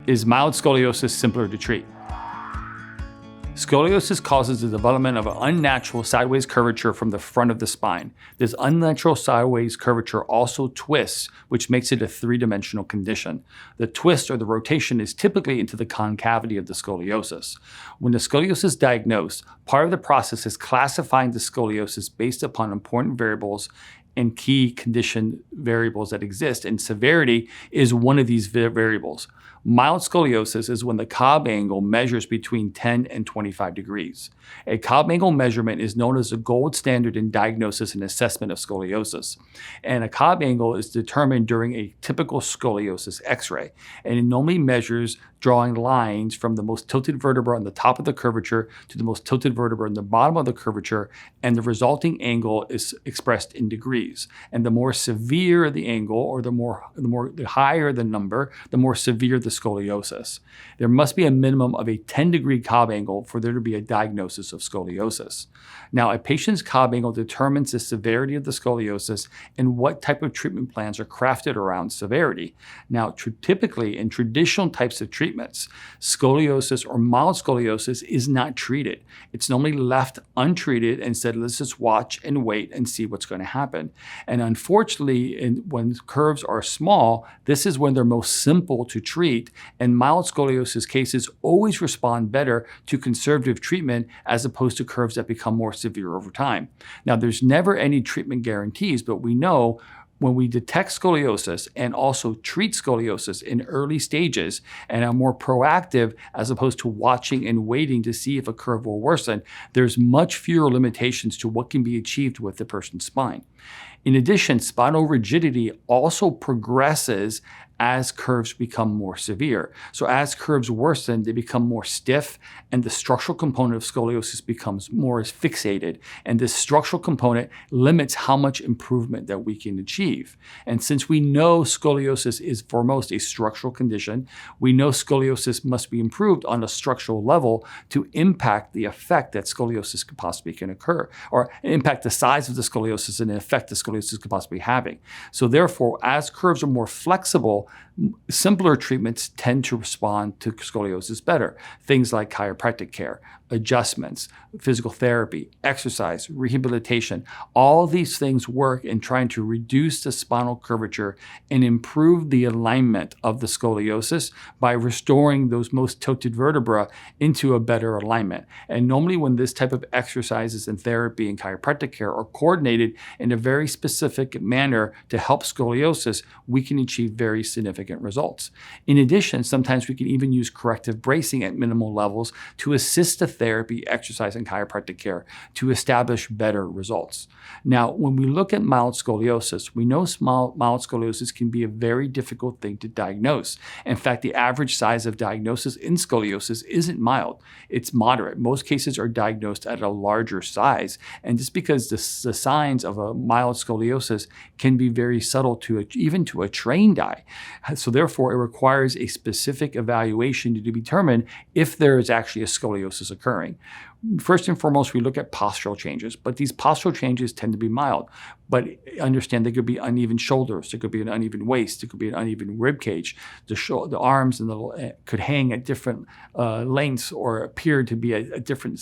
Is mild scoliosis simpler to treat? Scoliosis causes the development of an unnatural sideways curvature from the front of the spine. This unnatural sideways curvature also twists, which makes it a three-dimensional condition. The twist or the rotation is typically into the concavity of the scoliosis. When the scoliosis is diagnosed, part of the process is classifying the scoliosis based upon important variables and key condition variables that exist, and severity is one of these variables. Mild scoliosis is when the Cobb angle measures between 10 and 25 degrees. A Cobb angle measurement is known as the gold standard in diagnosis and assessment of scoliosis. And a Cobb angle is determined during a typical scoliosis x-ray. And it normally measures drawing lines from the most tilted vertebra on the top of the curvature to the most tilted vertebra on the bottom of the curvature, and the resulting angle is expressed in degrees. And the more severe the angle, or the higher the number, the more severe the scoliosis. There must be a minimum of a 10-degree Cobb angle for there to be a diagnosis of scoliosis. Now, a patient's Cobb angle determines the severity of the scoliosis and what type of treatment plans are crafted around severity. Now, typically in traditional types of treatments, scoliosis or mild scoliosis is not treated. It's normally left untreated and said, let's just watch and wait and see what's going to happen. And unfortunately, when curves are small, this is when they're most simple to treat, and mild scoliosis cases always respond better to conservative treatment as opposed to curves that become more severe over time. Now, there's never any treatment guarantees, but we know when we detect scoliosis and also treat scoliosis in early stages and are more proactive as opposed to watching and waiting to see if a curve will worsen, there's much fewer limitations to what can be achieved with the person's spine. In addition, spinal rigidity also progresses as curves become more severe. So as curves worsen, they become more stiff, and the structural component of scoliosis becomes more fixated. And this structural component limits how much improvement that we can achieve. And since we know scoliosis is foremost a structural condition, we know scoliosis must be improved on a structural level to impact the effect that scoliosis could possibly can occur, or impact the size of the scoliosis and the effect the scoliosis could possibly be having. So therefore, as curves are more flexible, simpler treatments tend to respond to scoliosis better. Things like chiropractic care, adjustments, physical therapy, exercise, rehabilitation, all of these things work in trying to reduce the spinal curvature and improve the alignment of the scoliosis by restoring those most tilted vertebrae into a better alignment. And normally when this type of exercises and therapy and chiropractic care are coordinated in a very specific manner to help scoliosis, we can achieve very significant results. In addition, sometimes we can even use corrective bracing at minimal levels to assist the therapy, exercise, and chiropractic care to establish better results. Now, when we look at mild scoliosis, we know mild scoliosis can be a very difficult thing to diagnose. In fact, the average size of diagnosis in scoliosis isn't mild, it's moderate. Most cases are diagnosed at a larger size, and just because the signs of a mild scoliosis can be very subtle even to a trained eye. So therefore, it requires a specific evaluation to determine if there is actually a scoliosis occurring. First and foremost, we look at postural changes, but these postural changes tend to be mild. But understand there could be uneven shoulders, there could be an uneven waist, there could be an uneven rib cage. The arms and could hang at different lengths or appear to be at different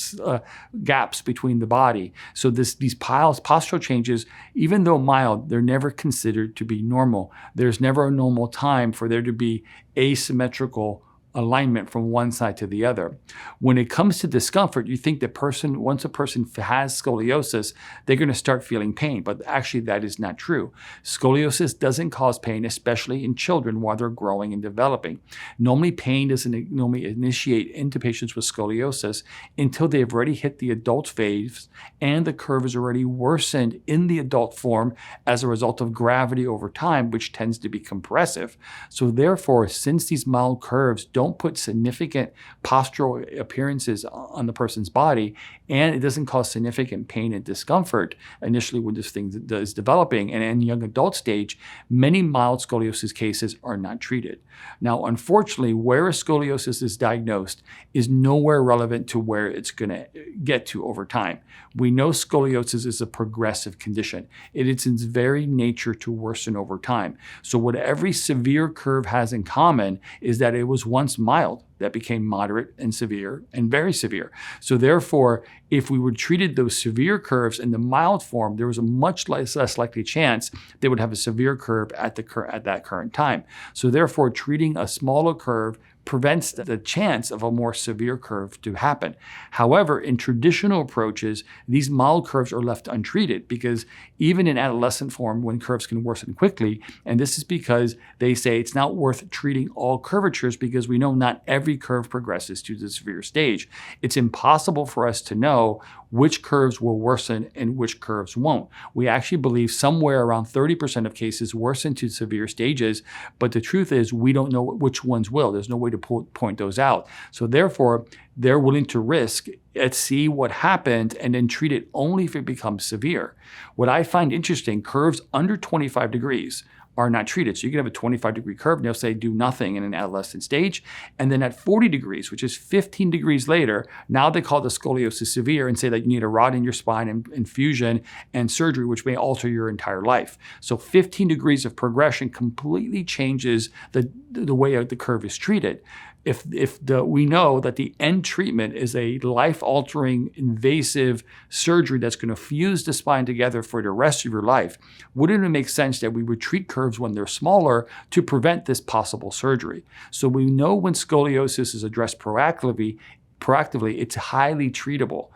gaps between the body. So these postural changes, even though mild, they're never considered to be normal. There's never a normal time for there to be asymmetrical alignment from one side to the other. When it comes to discomfort, you think that once a person has scoliosis, they're going to start feeling pain, but actually that is not true. Scoliosis doesn't cause pain, especially in children while they're growing and developing. Normally, pain doesn't normally initiate into patients with scoliosis until they've already hit the adult phase and the curve is already worsened in the adult form as a result of gravity over time, which tends to be compressive. So therefore, since these mild curves don't put significant postural appearances on the person's body, and it doesn't cause significant pain and discomfort initially when this thing is developing, and in young adult stage, many mild scoliosis cases are not treated. Now, unfortunately, where a scoliosis is diagnosed is nowhere relevant to where it's going to get to over time. We know scoliosis is a progressive condition. It is in its very nature to worsen over time. So what every severe curve has in common is that it was once becomes mild, that became moderate and severe and very severe. So therefore, if we were treated those severe curves in the mild form, there was a much less likely chance they would have a severe curve at that current time. So therefore, treating a smaller curve prevents the chance of a more severe curve to happen. However, in traditional approaches, these mild curves are left untreated because even in adolescent form, when curves can worsen quickly, and this is because they say it's not worth treating all curvatures because we know not every curve progresses to the severe stage. It's impossible for us to know which curves will worsen and which curves won't. We actually believe somewhere around 30% of cases worsen to severe stages, but the truth is we don't know which ones will. There's no way to point those out. So therefore, they're willing to risk and see what happened and then treat it only if it becomes severe. What I find interesting, curves under 25 degrees are not treated. So you can have a 25-degree curve and they'll say do nothing in an adolescent stage. And then at 40 degrees, which is 15 degrees later, now they call the scoliosis severe and say that you need a rod in your spine and infusion and surgery, which may alter your entire life. So 15 degrees of progression completely changes the way the curve is treated. We know that the end treatment is a life-altering, invasive surgery that's going to fuse the spine together for the rest of your life, wouldn't it make sense that we would treat curves when they're smaller to prevent this possible surgery? So we know when scoliosis is addressed proactively, it's highly treatable.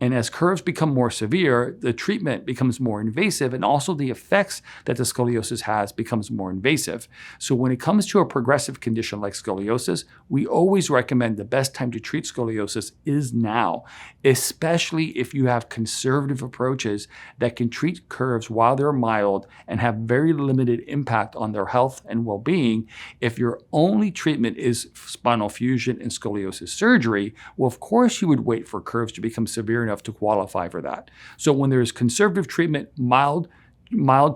And as curves become more severe, the treatment becomes more invasive, and also the effects that the scoliosis has becomes more invasive. So when it comes to a progressive condition like scoliosis, we always recommend the best time to treat scoliosis is now, especially if you have conservative approaches that can treat curves while they're mild and have very limited impact on their health and well-being. If your only treatment is spinal fusion and scoliosis surgery, well, of course you would wait for curves to become severe enough to qualify for that. So when there's conservative treatment, mild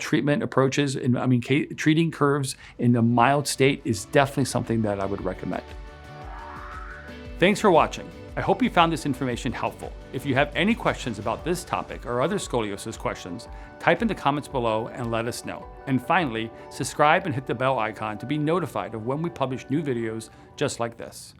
treatment approaches, and treating curves in the mild state is definitely something that I would recommend. Thanks for watching. I hope you found this information helpful. If you have any questions about this topic or other scoliosis questions, type in the comments below and let us know. And finally, subscribe and hit the bell icon to be notified of when we publish new videos just like this.